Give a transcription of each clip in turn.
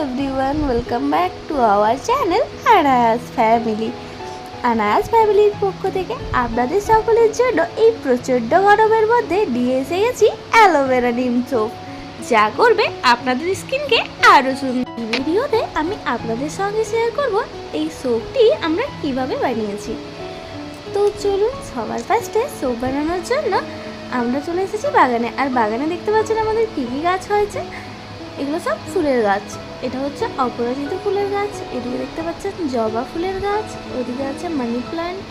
everyone, welcome back to our channel Anayas family. আনায়াস ফ্যামিলির পক্ষ থেকে আপনাদের সকলের জন্য এই প্রচণ্ড গরমের মধ্যে নিয়ে এসে গেছি অ্যালোভেরা নিম সোপ, যা করবে আপনাদের স্কিনকে আরও সুন্দর। এই ভিডিওতে আমি আপনাদের সঙ্গে শেয়ার করব এই সোপটি আমরা কিভাবে বানিয়েছি। তো চলুন, সবার ফার্স্টে সোপ বানানোর জন্য আমরা চলে এসেছি বাগানে। আর বাগানে দেখতে পাচ্ছেন আমাদের কী কী গাছ হয়েছে। এগুলো সব ফুলের গাছ। এটা হচ্ছে অপরাজিত ফুলের গাছ, এদিকে দেখতে পাচ্ছেন জবা ফুলের গাছ, ওদিকে আছে মানি প্লান্ট।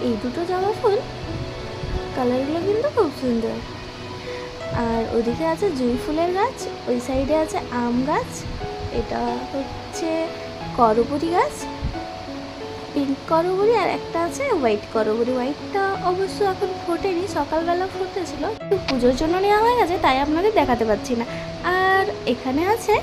এই দুটো জবা ফুল, কালারগুলো কিন্তু খুব সুন্দর। আর ওদিকে আছে জুঁই ফুলের গাছ, ওই সাইডে আছে আম গাছ, এটা হচ্ছে করবুরি গাছ, পিঙ্ক করবুরি, আর একটা আছে হোয়াইট করবুরি। হোয়াইটটা অবশ্য এখন ফোটেনি, সকালবেলা ফুটেছিল, পুজোর জন্য নেওয়া হয়ে গেছে, তাই আপনাদের দেখাতে পাচ্ছি না। আর এখানে আছে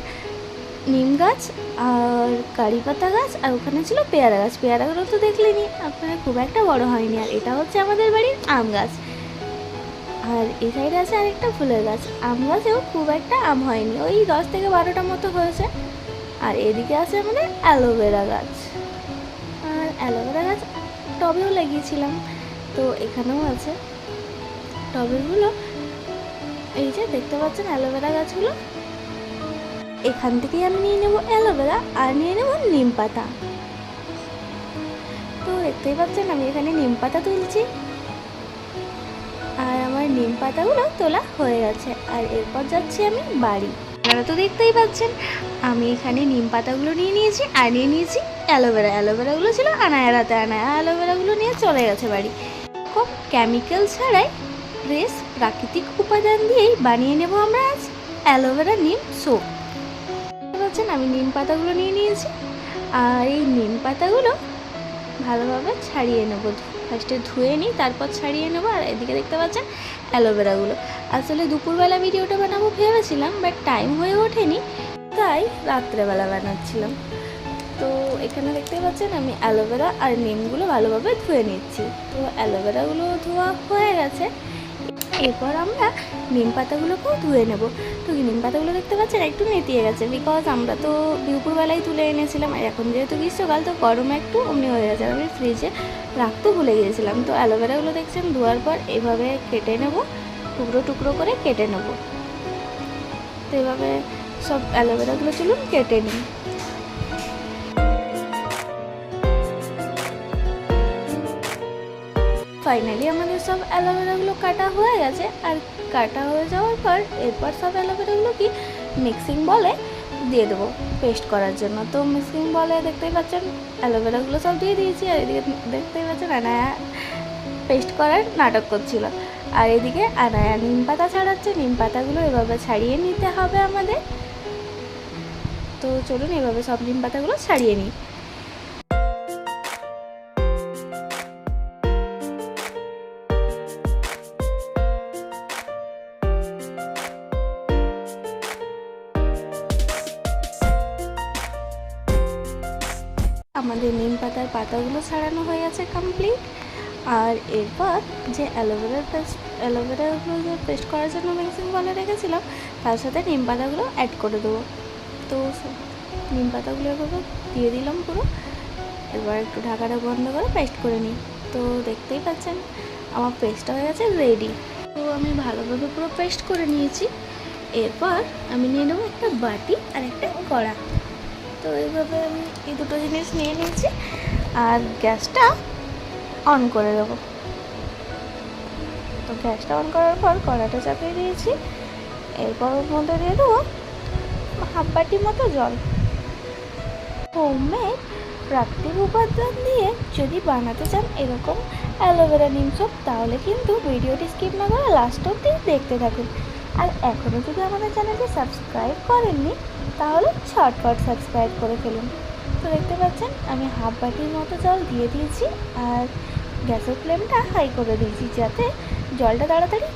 নিম গাছ আর কারি পাতা গাছ, আর ওখানে ছিল পেয়ারা গাছ। পেয়ারাগুলো তো দেখলেনি আপনারা, খুব একটা বড় হয়নি। আর এটা হচ্ছে আমাদের বাড়ির আম গাছ। আর এই সাইডে আছে আরেকটা ফুলের গাছ। আম গাছেও খুব একটা আম হয়নি, ওই 10 থেকে 12টা মতো হয়েছে। আর এদিকে আছে আমাদের অ্যালোভেরা গাছ। আর অ্যালোভেরা গাছ টবেও লাগিয়েছিলাম, তো এখানেও আছে টবেরগুলো। এই যে দেখতে পাচ্ছেন অ্যালোভেরা গাছগুলো, এখান থেকেই আমি নিয়ে নেব অ্যালোভেরা আর নিয়ে নেব নিম পাতা। তো দেখতেই পাচ্ছেন আমি এখানে নিম পাতা তুলছি, আর আমার নিম পাতাগুলো তোলা হয়ে গেছে। আর এরপর যাচ্ছি আমি বাড়ি। আপনারা তো দেখতেই পাচ্ছেন আমি এখানে নিম পাতাগুলো নিয়ে নিয়েছি আর নিয়ে নিয়েছি অ্যালোভেরা। অ্যালোভেরাগুলো ছিল আনায়ারাতে, আনায়া অ্যালোভেরাগুলো নিয়ে চলে গেছে বাড়ি। খুব কেমিক্যাল ছাড়াই ফ্রেশ প্রাকৃতিক উপাদান দিয়েই বানিয়ে নেব আমরা আজ অ্যালোভেরা নিম সোপ। দেখতে পাচ্ছেন আমি নিম পাতাগুলো নিয়ে নিয়েছি, আর এই নিম পাতাগুলো ভালোভাবে ছাড়িয়ে নেব। ফার্স্টে ধুয়ে নিই, তারপর ছাড়িয়ে নেব। আর এদিকে দেখতে পাচ্ছেন অ্যালোভেরাগুলো। আসলে দুপুরবেলা ভিডিওটা বানাবো ভেবেছিলাম, বাট টাইম হয়ে ওঠেনি, তাই রাত্রেবেলা বানাচ্ছিলাম। তো এখানে দেখতে পাচ্ছেন আমি অ্যালোভেরা আর নিমগুলো ভালোভাবে ধুয়ে নিচ্ছি। তো অ্যালোভেরাগুলো ধোয়া হয়ে গেছে, এরপর আমরা নিম পাতাগুলোকেও ধুয়ে নেব। তো নিম পাতাগুলো দেখতে পাচ্ছেন একটু নেতিয়ে গেছে, বিকজ আমরা তো দুপুরবেলায় তুলে এনেছিলাম, আর এখন যেহেতু গ্রীষ্মকাল তো গরমে একটু অমনি হয়ে গেছে। আমি ফ্রিজে রাখতে ভুলে গিয়েছিলাম। তো অ্যালোভেরাগুলো দেখছেন ধোয়ার পর এভাবে কেটে নেব, টুকরো টুকরো করে কেটে নেব। তো এভাবে সব অ্যালোভেরাগুলো চলুন কেটে নিই। ফাইনালি আমাদের সব অ্যালোভেরাগুলো কাটা হয়ে গেছে। আর কাটা হয়ে যাওয়ার পর এরপর সব অ্যালোভেরাগুলো কি মিক্সিং বলে দিয়ে দেবো পেস্ট করার জন্য। তো মিক্সিং বলে দেখতেই পাচ্ছেন অ্যালোভেরাগুলো সব দিয়ে দিয়েছি, আর এদিকে দেখতেই পাচ্ছেন আনায়া পেস্ট করার নাটক করছিল, আর এদিকে আনায়া নিম পাতা ছাড়াচ্ছে। নিম পাতাগুলো এভাবে ছাড়িয়ে নিতে হবে আমাদের। তো চলুন এভাবে সব নিম পাতাগুলো ছাড়িয়ে নিই। আমাদের নিম পাতার পাতাগুলো ছাড়ানো হয়ে গেছে কমপ্লিট। আর এরপর যে অ্যালোভেরাগুলো যে পেস্ট করার জন্য মিক্সিং বলে রেখেছিলাম, তার সাথে নিম পাতাগুলো অ্যাড করে দেবো। তো নিম পাতাগুলো এভাবে দিয়ে দিলাম পুরো। এবার একটু ঢাকাটা বন্ধ করে পেস্ট করে নিই। তো দেখতেই পাচ্ছেন আমার পেস্টটা হয়ে গেছে রেডি। তো আমি ভালোভাবে পুরো পেস্ট করে নিয়েছি। এরপর আমি নিয়ে নেবো একটা বাটি আর একটা কড়া। তো এইভাবে আমি এই দুটো জিনিস নিয়ে নিয়েছি, আর গ্যাসটা অন করে দেবো। তো গ্যাসটা অন করার পর কড়াটা চাপিয়ে দিয়েছি। এরপর ওর মধ্যে দিয়ে দেবো হাফ বাটি মতো জল। হোমমেড প্রাকৃতিক উপাদান দিয়ে যদি বানাতে চান এরকম অ্যালোভেরা নিম সোপ, তাহলে কিন্তু ভিডিওটি স্কিপ না করে লাস্ট অবধি দেখতে থাকুন। আর এখনও যদি আমাদের চ্যানেলটি সাবস্ক্রাইব করেননি, তাহলে ঝটপট সাবস্ক্রাইব করে ফেলুন। তো দেখতে পাচ্ছেন আমি হাফ বাটির মতো জল দিয়ে দিয়েছি, আর গ্যাসের ফ্লেমটা হাই করে দিয়েছি, যাতে জলটা তাড়াতাড়ি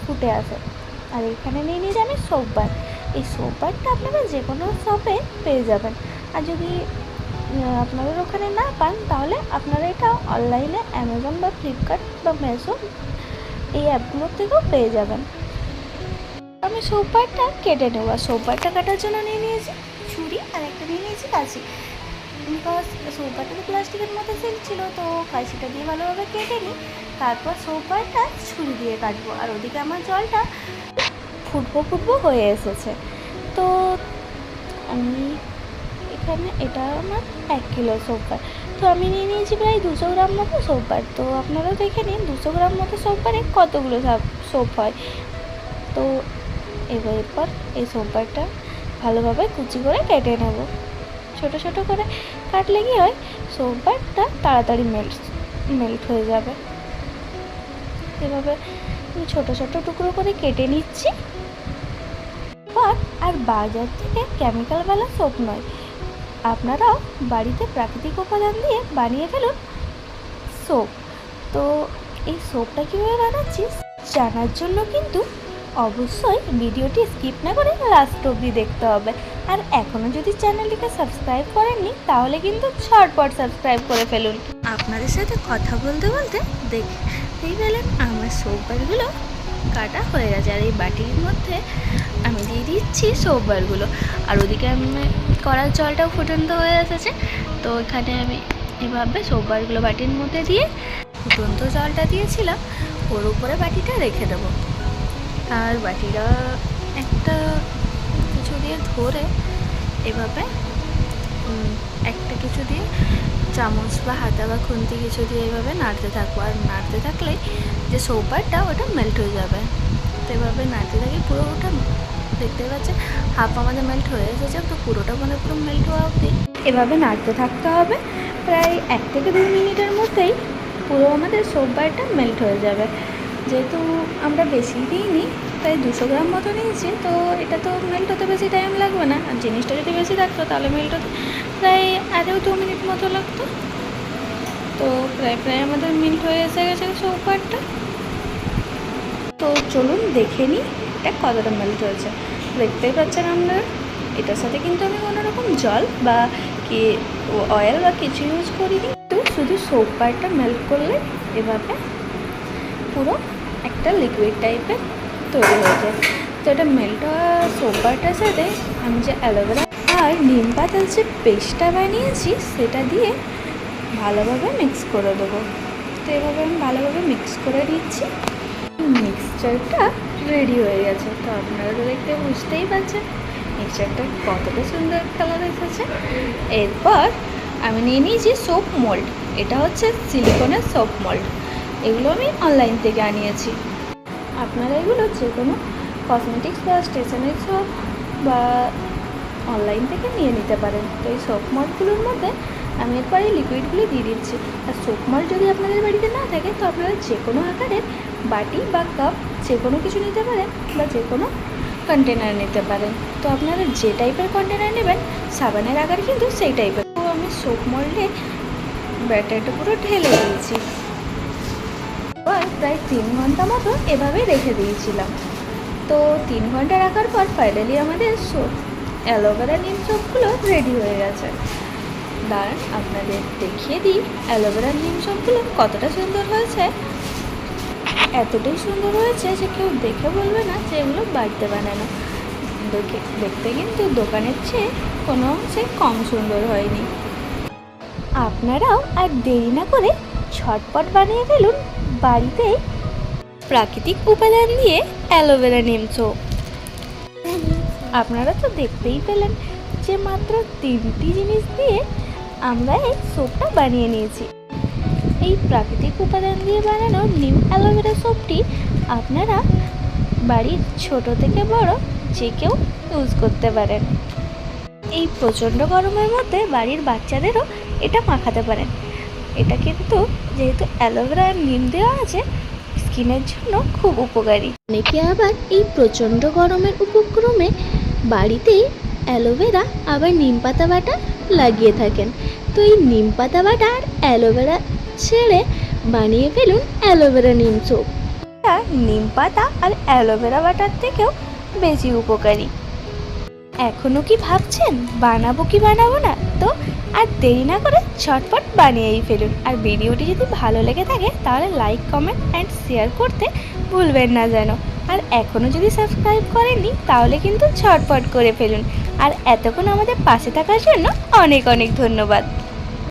ফুটে আসে। আর এখানে নিয়ে নিয়েছি আমি সোপ বার। এই সোপ বারটা আপনারা যে কোনো শপে পেয়ে যাবেন, আর যদি আপনাদের ওখানে না পান, তাহলে আপনারা এটা অনলাইনে অ্যামাজন বা ফ্লিপকার্ট বা মেসো এই অ্যাপগুলোর থেকেও পেয়ে যাবেন। আমি সোপবারটা কেটে নেবো। আর সোপবারটা কাটার জন্য নিয়ে নিয়েছি ছুরি, আর একটা নিয়ে নিয়েছি কাঁচি। বিকজ সোপবারটা তো প্লাস্টিকের মধ্যে সিল ছিল, তো কাঁচিটা দিয়ে ভালোভাবে কেটে নিই, তারপর সোপবারটা ছুরি দিয়ে কাটবো। আর ওদিকে আমার জলটা ফুটবো হয়ে এসেছে। তো আমি এখানে এটা আমার 1 কিলো সোপবার, তো আমি নিয়ে নিয়েছি প্রায় 200 গ্রাম মতো সোপবার। তো আপনারাও দেখে নিন 200 গ্রাম মতো সোপবারে কতগুলো সোপ হয়। তো এরপর এই সোপবারটা ভালোভাবে কুচি করে কেটে নেব। ছোটো ছোটো করে কাটলে কি হয়, সোপবারটা তাড়াতাড়ি মেল্ট হয়ে যাবে। এভাবে ছোটো ছোটো টুকরো করে কেটে নিচ্ছি। আর বাজার থেকে কেমিক্যালওয়ালা সোপ নয়, আপনারাও বাড়িতে প্রাকৃতিক উপাদান দিয়ে বানিয়ে ফেলুন সোপ। তো এই সোপটা কীভাবে বানাচ্ছি জানার জন্য কিন্তু অবশ্যই ভিডিওটি স্কিপ না করে লাস্ট অবধি দেখতে হবে। আর এখনও যদি চ্যানেলটিকে সাবস্ক্রাইব করেননি তাহলে কিন্তু ঝটপট সাবস্ক্রাইব করে ফেলুন। আপনাদের সাথে কথা বলতে বলতে দেখতেই পেলেন আমার সোপবারগুলো কাটা হয়ে গেছে। আর এই বাটির মধ্যে আমি দিয়ে দিচ্ছি সোপবারগুলো। আর ওদিকে আমি কড়ার জলটাও ফুটন্ত হয়ে এসেছে। তো এখানে আমি এভাবে সোপবারগুলো বাটির মধ্যে দিয়ে ফুটন্ত জলটা দিয়েছিলাম ওর উপরে বাটিটা রেখে দেবো। আর বাটিটা একটা কিছু দিয়ে ধরে এভাবে একটা কিছু দিয়ে চামচ বা হাতা বা খুন্তি কিছু দিয়ে এভাবে নাড়তে থাকবো। আর নাড়তে থাকলেই যে সোপবারটা ওটা মেল্ট হয়ে যাবে। তো এভাবে নাড়তে থাকি, পুরো ওটা দেখতে পাচ্ছেন হাফ আমাদের মেল্ট হয়ে এসেছে। তো পুরোটা মানে পুরো মেল্ট হওয়া অবধি এভাবে নাড়তে থাকতে হবে। প্রায় 1 থেকে 2 মিনিটের মধ্যেই পুরো আমাদের সোপবারটা মেল্ট হয়ে যাবে। যেহেতু আমরা বেশি দিইনি, প্রায় 200 গ্রাম মতো নিয়েছি, তো এটা তো মেল্ট হতে বেশি টাইম লাগবে না। আর জিনিসটা যদি বেশি থাকতো তাহলে মেল্ট হতে প্রায় আরও 2 মিনিট মতো লাগতো। তো প্রায় আমাদের মেল্ট হয়ে এসে গেছে সোপবারটা। তো চলুন দেখে নিই এটা কতটা মেল্ট হয়েছে। দেখতেই পাচ্ছেন আপনারা, এটার সাথে কিন্তু আমি কোনো রকম জল বা কি অয়েল বা কিছু ইউজ করিনি। তো শুধু সোপবারটা মেল্ট করলে এভাবে পুরো একটা লিকুইড টাইপের তৈরি হয়ে যায়। তো এটা মেল্ট হওয়া সোপবারটার সাথে আমি যে অ্যালোভেরা আর নিম পাতার যে পেস্টটা বানিয়েছি সেটা দিয়ে ভালোভাবে মিক্স করে দেবো। তো এভাবে আমি ভালোভাবে মিক্স করে দিচ্ছি। মিক্সচারটা রেডি হয়ে গেছে। তো আপনারা তো দেখতে বুঝতেই পারছেন মিক্সচারটা কতটা সুন্দর কালার এসেছে। এরপর আমি নিয়ে নিয়েছি সোপ মোল্ড। এটা হচ্ছে সিলিকনের সোপ মোল্ড। এগুলো আমি অনলাইন থেকে আনিয়েছি। আপনারা এগুলো যে কোনো কসমেটিক্স বা স্টেশনারি শপ বা অনলাইন থেকে নিয়ে নিতে পারেন। তো এই সোপ মোল্ডগুলোর মধ্যে আমি এরপর এই লিকুইডগুলো দিয়ে দিচ্ছি। আর সোপ মোল্ড যদি আপনাদের বাড়িতে না থাকে তো আপনারা যে কোনো আকারের বাটি বা কাপ যে কোনো কিছু নিতে পারেন বা যে কোনো কন্টেনার নিতে পারেন। তো আপনারা যে টাইপের কন্টেনার নেবেন সাবানের আকার কিন্তু সেই টাইপের। তো আমি সোপ মোল্ডে ব্যাটারটা পুরো ঢেলে দিয়েছি। প্রায় 3 ঘন্টা মতো এভাবে রেখে দিয়েছিলাম। তো 3 ঘন্টা রাখার পর ফাইনালি আমাদের অ্যালোভেরা নিম সোপগুলো রেডি হয়ে গেছে। দাঁড়ান আপনাদের দেখিয়ে দিই অ্যালোভেরা নিম সোপগুলো কতটা সুন্দর হয়েছে। এতটাই সুন্দর হয়েছে যে কেউ দেখে বলবে না যে এগুলো বাড়িতে বানানো। দেখতে কিন্তু দোকানের চেয়ে কোনো অংশে কম সুন্দর হয়নি। আপনারাও আর দেরি না করে ঝটপট বানিয়ে ফেলুন বাড়িতে প্রাকৃতিক উপাদান দিয়ে অ্যালোভেরা নিম সোপ। আপনারা তো দেখতেই পেলেন যে মাত্র 3টি জিনিস দিয়ে আমরা এই সোপটা বানিয়ে নিয়েছি। এই প্রাকৃতিক উপাদান দিয়ে বানানো নিম অ্যালোভেরা সোপটি আপনারা বাড়ির ছোট থেকে বড় যে কেউ ইউজ করতে পারেন। এই প্রচণ্ড গরমের মধ্যে বাড়ির বাচ্চাদেরও এটা মাখাতে পারেন। এটা কিন্তু যেহেতু অ্যালোভেরা আর নিম দেওয়া আছে স্কিনের জন্য খুব উপকারী। অনেকে আবার এই প্রচণ্ড গরমের উপক্রমে বাড়িতেই অ্যালোভেরা আবার নিম পাতা বাটা লাগিয়ে থাকেন। তো এই নিম পাতা বাটা আর অ্যালোভেরা ছেড়ে বানিয়ে ফেলুন অ্যালোভেরা নিম সোপ। এটা নিম পাতা আর অ্যালোভেরা বাটার থেকেও বেশি উপকারী। এখনও কি ভাবছেন বানাবো কি বানাবো না? তো আর দেরি না করে ঝটপট বানিয়েই ফেলুন। আর ভিডিওটি যদি ভালো লেগে থাকে তাহলে লাইক, কমেন্ট অ্যান্ড শেয়ার করতে ভুলবেন না যেন। আর এখনও যদি সাবস্ক্রাইব করেননি তাহলে কিন্তু ঝটপট করে ফেলুন। আর এতক্ষণ আমাদের পাশে থাকার জন্য অনেক অনেক ধন্যবাদ।